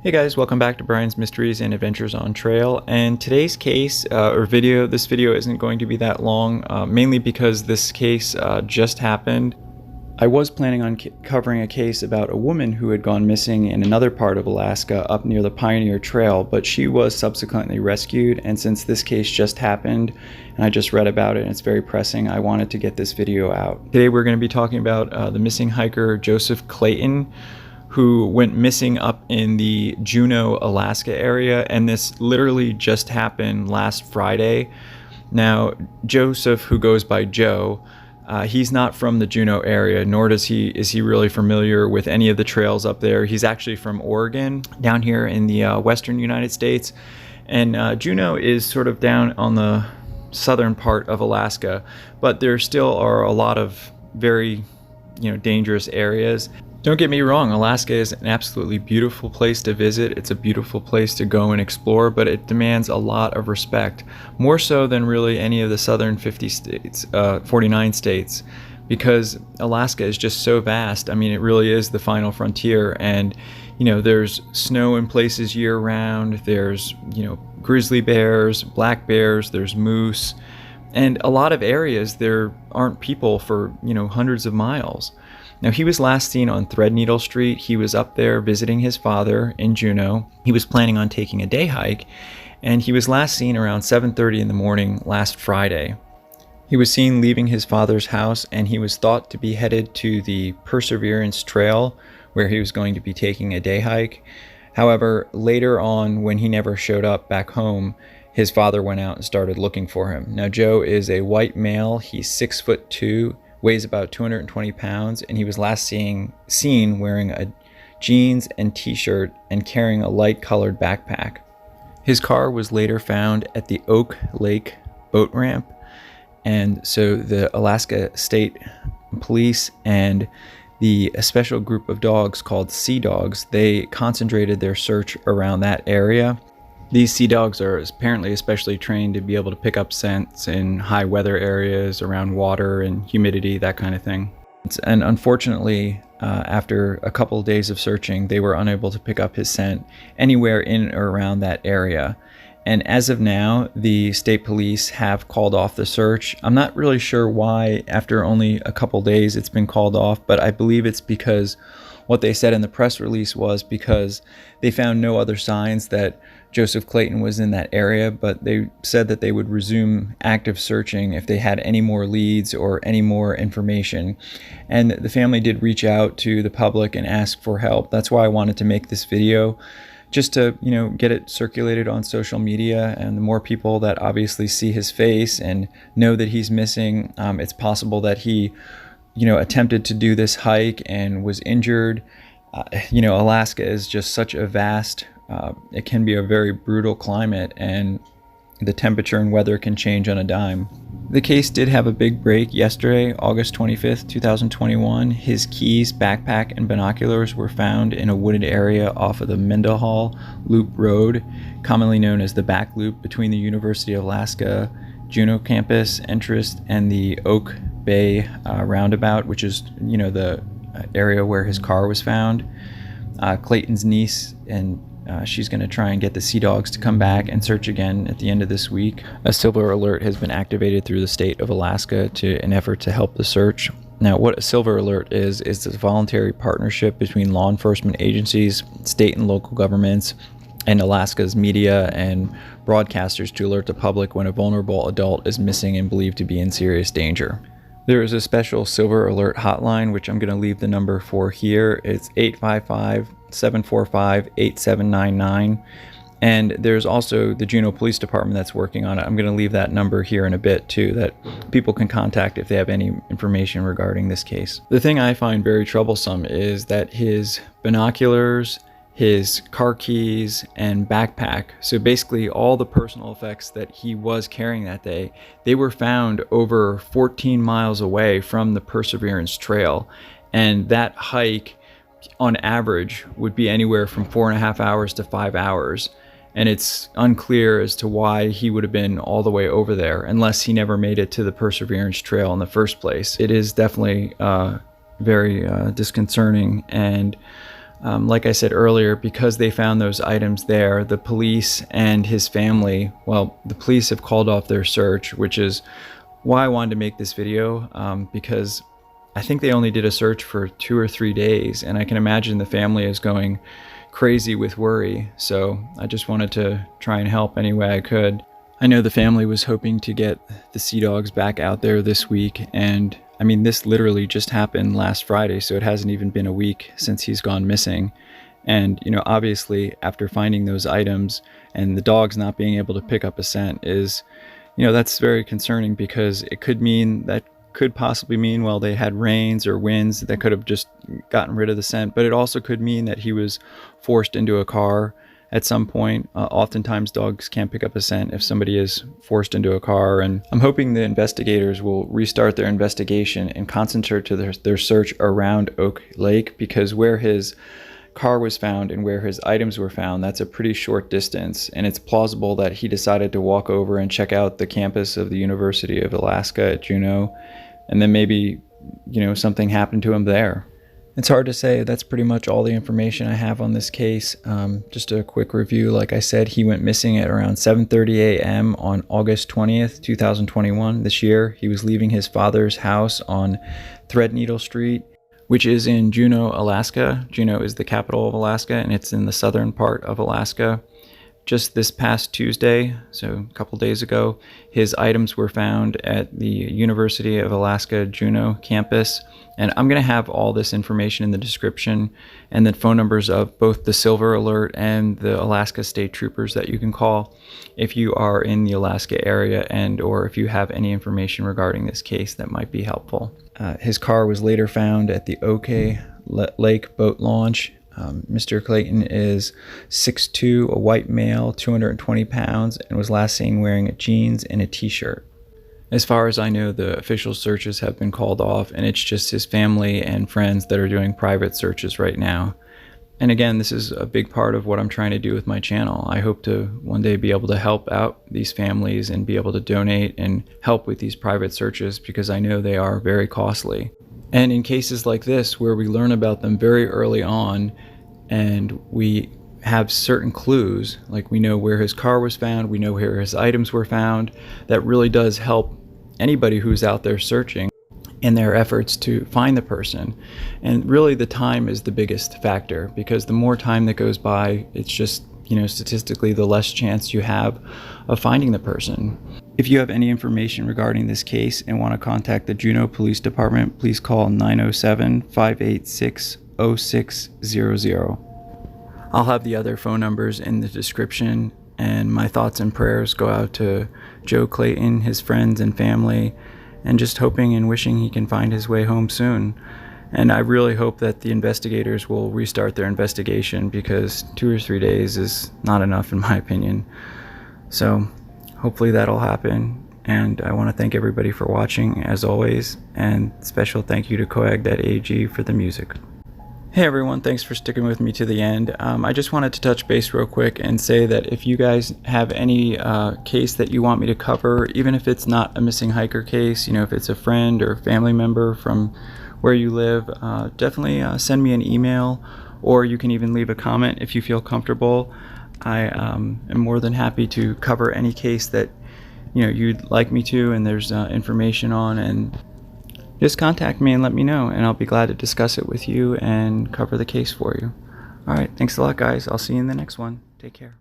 Hey guys, welcome back to Brian's Mysteries and Adventures on Trail. And today's case this video isn't going to be that long, mainly because this case just happened. I was planning on covering a case about a woman who had gone missing in another part of Alaska up near the Pioneer Trail, but she was subsequently rescued. And since this case just happened and I just read about it and it's very pressing, I wanted to get this video out. Today we're going to be talking about the missing hiker Joseph Clayton, who went missing up in the Juneau, Alaska area, and this literally just happened last Friday. Now, Joseph, who goes by Joe, he's not from the Juneau area, nor is he really familiar with any of the trails up there. He's actually from Oregon, down here in the western United States, and Juneau is sort of down on the southern part of Alaska, but there still are a lot of very, dangerous areas. Don't get me wrong, Alaska is an absolutely beautiful place to visit. It's a beautiful place to go and explore, but it demands a lot of respect, more so than really any of the southern 49 states, because Alaska is just so vast. I mean, it really is the final frontier, and there's snow in places year round. There's grizzly bears, black bears, there's moose, and a lot of areas there aren't people for hundreds of miles. Now, he was last seen on Threadneedle Street. He was up there visiting his father in Juneau. He was planning on taking a day hike, and he was last seen around 7:30 in the morning last Friday. He was seen leaving his father's house, and he was thought to be headed to the Perseverance Trail, where he was going to be taking a day hike. However, later on, when he never showed up back home, his father went out and started looking for him. Now, Joe is a white male. He's 6'2", weighs about 220 pounds, and he was last seen wearing a jeans and t-shirt and carrying a light colored backpack. His car was later found at the Auke Lake Boat ramp, and so the Alaska State Police and a special group of dogs called Sea Dogs, they concentrated their search around that area. These sea dogs are apparently especially trained to be able to pick up scents in high weather areas, around water and humidity, that kind of thing. And unfortunately, after a couple of days of searching, they were unable to pick up his scent anywhere in or around that area. And as of now, the state police have called off the search. I'm not really sure why after only a couple days it's been called off, but I believe it's because what they said in the press release was because they found no other signs that Joseph Clayton was in that area, but they said that they would resume active searching if they had any more leads or any more information. And the family did reach out to the public and ask for help. That's why I wanted to make this video, just to get it circulated on social media. And the more people that obviously see his face and know that he's missing, it's possible that he attempted to do this hike and was injured. Alaska is just such a vast, it can be a very brutal climate, and the temperature and weather can change on a dime. The case did have a big break yesterday, August 25th, 2021. His keys, backpack, and binoculars were found in a wooded area off of the Mendenhall Loop Road, commonly known as the Back Loop, between the University of Alaska Juneau campus entrance and the Oak Bay roundabout, which is the area where his car was found. Clayton's niece, and she's going to try and get the Sea Dogs to come back and search again at the end of this week. A silver alert has been activated through the state of Alaska to an effort to help the search. Now, what a silver alert is a voluntary partnership between law enforcement agencies, state and local governments, and Alaska's media and broadcasters to alert the public when a vulnerable adult is missing and believed to be in serious danger. There is a special silver alert hotline, which I'm going to leave the number for here. It's 855-745-8799. And there's also the Juneau Police Department that's working on it. I'm going to leave that number here in a bit too, that people can contact if they have any information regarding this case. The thing I find very troublesome is that his binoculars, his car keys, and backpack, so basically all the personal effects that he was carrying that day, they were found over 14 miles away from the Perseverance Trail. And that hike, on average, would be anywhere from 4.5 hours to 5 hours. And it's unclear as to why he would have been all the way over there, unless he never made it to the Perseverance Trail in the first place. It is definitely very disconcerting, and Like I said earlier, because they found those items there, the police and his family, well, the police have called off their search, which is why I wanted to make this video, because I think they only did a search for 2 or 3 days, and I can imagine the family is going crazy with worry. So I just wanted to try and help any way I could. I know the family was hoping to get the sea dogs back out there this week, and I mean, this literally just happened last Friday, so it hasn't even been a week since he's gone missing. And, you know, obviously after finding those items and the dogs not being able to pick up a scent is, you know, that's very concerning, because it could mean that could possibly mean, well, they had rains or winds that could have just gotten rid of the scent, but it also could mean that he was forced into a car at some point. Oftentimes dogs can't pick up a scent if somebody is forced into a car, and I'm hoping the investigators will restart their investigation and concentrate to their search around Auke Lake, because where his car was found and where his items were found, that's a pretty short distance, and it's plausible that he decided to walk over and check out the campus of the University of Alaska at Juneau, and then maybe, you know, something happened to him there. It's hard to say. That's pretty much all the information I have on this case. Just a quick review. Like I said, he went missing at around 7:30 a.m. on August 20th, 2021 this year. He was leaving his father's house on Threadneedle Street, which is in Juneau, Alaska. Juneau is the capital of Alaska, and it's in the southern part of Alaska. Just this past Tuesday, so a couple days ago, his items were found at the University of Alaska Juneau campus. And I'm going to have all this information in the description, and the phone numbers of both the Silver Alert and the Alaska State Troopers that you can call if you are in the Alaska area, and or if you have any information regarding this case that might be helpful. His car was later found at the Auke Lake Boat launch. Mr. Clayton is 6'2", a white male, 220 pounds, and was last seen wearing jeans and a t-shirt. As far as I know, the official searches have been called off, and it's just his family and friends that are doing private searches right now. And again, this is a big part of what I'm trying to do with my channel. I hope to one day be able to help out these families and be able to donate and help with these private searches, because I know they are very costly. And in cases like this, where we learn about them very early on and we have certain clues, like we know where his car was found, we know where his items were found, that really does help anybody who's out there searching in their efforts to find the person. And really the time is the biggest factor, because the more time that goes by, it's just, you know, statistically the less chance you have of finding the person. If you have any information regarding this case and want to contact the Juneau Police Department, please call 907-586-0600. I'll have the other phone numbers in the description, and my thoughts and prayers go out to Joe Clayton, his friends and family, and just hoping and wishing he can find his way home soon. And I really hope that the investigators will restart their investigation, because 2 or 3 days is not enough in my opinion. So hopefully that'll happen. And I want to thank everybody for watching, as always, and special thank you to Coag.ag for the music. Hey everyone, thanks for sticking with me to the end. I just wanted to touch base real quick and say that if you guys have any case that you want me to cover, even if it's not a missing hiker case, you know, if it's a friend or family member from where you live, definitely send me an email, or you can even leave a comment if you feel comfortable. I am more than happy to cover any case that, you know, you'd like me to and there's information on, and just contact me and let me know, and I'll be glad to discuss it with you and cover the case for you. All right, thanks a lot, guys. I'll see you in the next one. Take care.